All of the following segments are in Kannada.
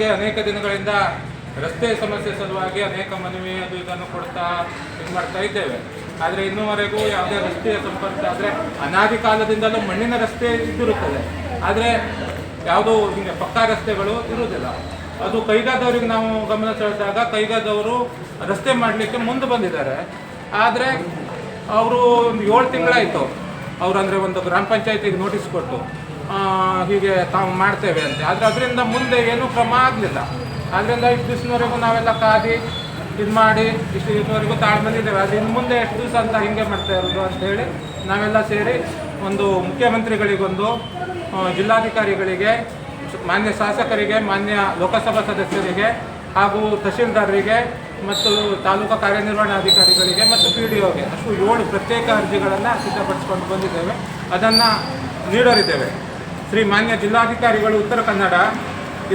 ಅನೇಕ ದಿನಗಳಿಂದ ರಸ್ತೆ ಸಮಸ್ಯೆ ಸಲುವಾಗಿ ಅನೇಕ ಮನವಿ ಇದನ್ನು ಕೊಡ್ತಾ ಇದು ಮಾಡ್ತಾ ಇದ್ದೇವೆ. ಆದರೆ ಇನ್ನೂವರೆಗೂ ಯಾವುದೇ ರಸ್ತೆಯ ಸಂಪರ್ಕ ಆದರೆ ಅನಾದಿ ಕಾಲದಿಂದಲೂ ಮಣ್ಣಿನ ರಸ್ತೆ ಇದ್ದಿರುತ್ತದೆ. ಆದರೆ ಯಾವುದೂ ಹೀಗೆ ಪಕ್ಕಾ ರಸ್ತೆಗಳು ಇರುವುದಿಲ್ಲ. ಅದು ಕೈಗಾದವರಿಗೆ ನಾವು ಗಮನ ಸೆಳೆದಾಗ ಕೈಗಾದವರು ರಸ್ತೆ ಮಾಡಲಿಕ್ಕೆ ಮುಂದೆ ಬಂದಿದ್ದಾರೆ. ಆದರೆ ಅವರು ಒಂದು 7 ತಿಂಗಳಾಯಿತು ಅವರು ಅಂದರೆ ಒಂದು ಗ್ರಾಮ ಪಂಚಾಯತಿಗೆ ನೋಟಿಸ್ ಕೊಟ್ಟು ಹೀಗೆ ತಾವು ಮಾಡ್ತೇವೆ ಅಂತ. ಆದರೆ ಅದರಿಂದ ಮುಂದೆ ಏನೂ ಕ್ರಮ ಆಗಲಿಲ್ಲ. ಆದ್ದರಿಂದ ಇಷ್ಟು ದಿವಸದವರೆಗೂ ನಾವೆಲ್ಲ ಕಾದಿ ಇದು ಮಾಡಿ ಇಷ್ಟು ದಿವಸವರೆಗೂ ತಾಳ್ಮೆಲಿದ್ದೇವೆ. ಅದು ಇನ್ನು ಮುಂದೆ ಎಷ್ಟು ದಿವಸ ಅಂತ ಹಿಂಗೆ ಮಾಡ್ತಾ ಇರೋದು ಅಂಥೇಳಿ ನಾವೆಲ್ಲ ಸೇರಿ ಒಂದು ಮುಖ್ಯಮಂತ್ರಿಗಳಿಗೊಂದು, ಜಿಲ್ಲಾಧಿಕಾರಿಗಳಿಗೆ, ಮಾನ್ಯ ಶಾಸಕರಿಗೆ, ಮಾನ್ಯ ಲೋಕಸಭಾ ಸದಸ್ಯರಿಗೆ ಹಾಗೂ ತಹಶೀಲ್ದಾರರಿಗೆ ಮತ್ತು ತಾಲೂಕು ಕಾರ್ಯನಿರ್ವಹಣಾಧಿಕಾರಿಗಳಿಗೆ ಮತ್ತು PDOಗೆ ಅಷ್ಟು 7 ಪ್ರತ್ಯೇಕ ಅರ್ಜಿಗಳನ್ನು ಸಿದ್ಧಪಡಿಸಿಕೊಂಡು ಬಂದಿದ್ದೇವೆ. ಅದನ್ನು ನೀಡಲಿದ್ದೇವೆ. ಶ್ರೀ ಮಾನ್ಯ ಜಿಲ್ಲಾಧಿಕಾರಿಗಳು ಉತ್ತರ ಕನ್ನಡ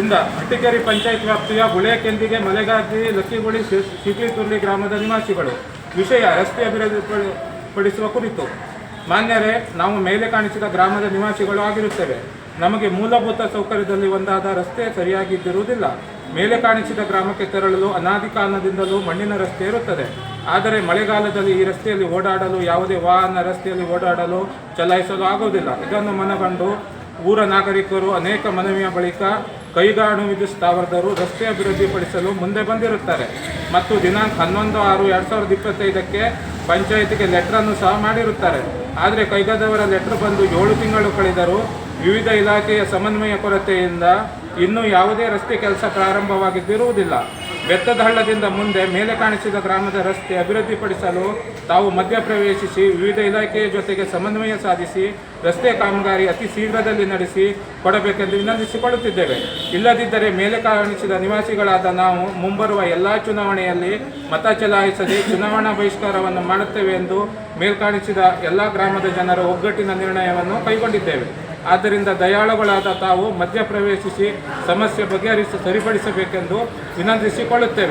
ಇಂದ ಹಟ್ಟಿಕೆರೆ ಪಂಚಾಯತ್ ವ್ಯಾಪ್ತಿಯ ಗುಳೇಕೆಂದಿಗೆ, ಮಲೆಗಾಜಿ, ಲಕ್ಕಿಗುಳಿ, ಶಿಕ್ಲಿತುರ್ಲಿ ಗ್ರಾಮದ ನಿವಾಸಿಗಳು. ವಿಷಯ ರಸ್ತೆ ಅಭಿವೃದ್ಧಿಪಡಿಸುವ ಕುರಿತು. ಮಾನ್ಯರೇ, ನಾವು ಮೇಲೆ ಕಾಣಿಸಿದ ಗ್ರಾಮದ ನಿವಾಸಿಗಳು ಆಗಿರುತ್ತೇವೆ. ನಮಗೆ ಮೂಲಭೂತ ಸೌಕರ್ಯದಲ್ಲಿ ಒಂದಾದ ರಸ್ತೆ ಸರಿಯಾಗಿದ್ದಿರುವುದಿಲ್ಲ. ಮೇಲೆ ಕಾಣಿಸಿದ ಗ್ರಾಮಕ್ಕೆ ತೆರಳಲು ಅನಾದಿ ಕಾಲದಿಂದಲೂ ಮಣ್ಣಿನ ರಸ್ತೆ ಇರುತ್ತದೆ. ಆದರೆ ಮಳೆಗಾಲದಲ್ಲಿ ಈ ರಸ್ತೆಯಲ್ಲಿ ಓಡಾಡಲು ಯಾವುದೇ ವಾಹನ ರಸ್ತೆಯಲ್ಲಿ ಓಡಾಡಲು ಚಲಾಯಿಸಲು ಆಗುವುದಿಲ್ಲ. ಇದನ್ನು ಮನಗಂಡು ಊರ ನಾಗರಿಕರು ಅನೇಕ ಮನವಿಯ ಬಳಿಕ ಕೈಗಾಣು ವಿದ್ಯುತ್ ಸ್ಥಾವರದವರು ರಸ್ತೆ ಅಭಿವೃದ್ಧಿಪಡಿಸಲು ಮುಂದೆ ಬಂದಿರುತ್ತಾರೆ ಮತ್ತು ದಿನಾಂಕ 11/6/2025ಕ್ಕೆ ಪಂಚಾಯಿತಿಗೆ ಲೆಟ್ರನ್ನು ಸಹ ಮಾಡಿರುತ್ತಾರೆ. ಆದರೆ ಕೈಗಾದವರ ಲೆಟ್ರ್ ಬಂದು 7 ತಿಂಗಳು ಕಳೆದರೂ ವಿವಿಧ ಇಲಾಖೆಯ ಸಮನ್ವಯ ಕೊರತೆಯಿಂದ ಇನ್ನೂ ಯಾವುದೇ ರಸ್ತೆ ಕೆಲಸ ಪ್ರಾರಂಭವಾಗಿದ್ದಿರುವುದಿಲ್ಲ. ಬೆತ್ತದ ಹಳ್ಳದಿಂದ ಮುಂದೆ ಮೇಲೆ ಕಾಣಿಸಿದ ಗ್ರಾಮದ ರಸ್ತೆ ಅಭಿವೃದ್ಧಿಪಡಿಸಲು ತಾವು ಮಧ್ಯಪ್ರವೇಶಿಸಿ ವಿವಿಧ ಇಲಾಖೆಯ ಜೊತೆಗೆ ಸಮನ್ವಯ ಸಾಧಿಸಿ ರಸ್ತೆ ಕಾಮಗಾರಿ ಅತಿ ಶೀಘ್ರದಲ್ಲಿ ನಡೆಸಿ ಕೊಡಬೇಕೆಂದು ವಿನಂತಿಸಿಕೊಳ್ಳುತ್ತಿದ್ದೇವೆ. ಇಲ್ಲದಿದ್ದರೆ ಮೇಲೆ ಕಾಣಿಸಿದ ನಿವಾಸಿಗಳಾದ ನಾವು ಮುಂಬರುವ ಎಲ್ಲ ಚುನಾವಣೆಯಲ್ಲಿ ಮತ ಚಲಾಯಿಸದೆ ಚುನಾವಣಾ ಬಹಿಷ್ಕಾರವನ್ನು ಮಾಡುತ್ತೇವೆ ಎಂದು ಮೇಲ್ಕಾಣಿಸಿದ ಎಲ್ಲ ಗ್ರಾಮದ ಜನರ ಒಗ್ಗಟ್ಟಿನ ನಿರ್ಣಯವನ್ನು ಕೈಗೊಂಡಿದ್ದೇವೆ. ಆದ್ದರಿಂದ ದಯಾಳುಗಳಾದ ತಾವು ಮಧ್ಯಪ್ರವೇಶಿಸಿ ಸಮಸ್ಯೆ ಸರಿಪಡಿಸಬೇಕೆಂದು ವಿನಂತಿಸಿಕೊಳ್ಳುತ್ತೇವೆ.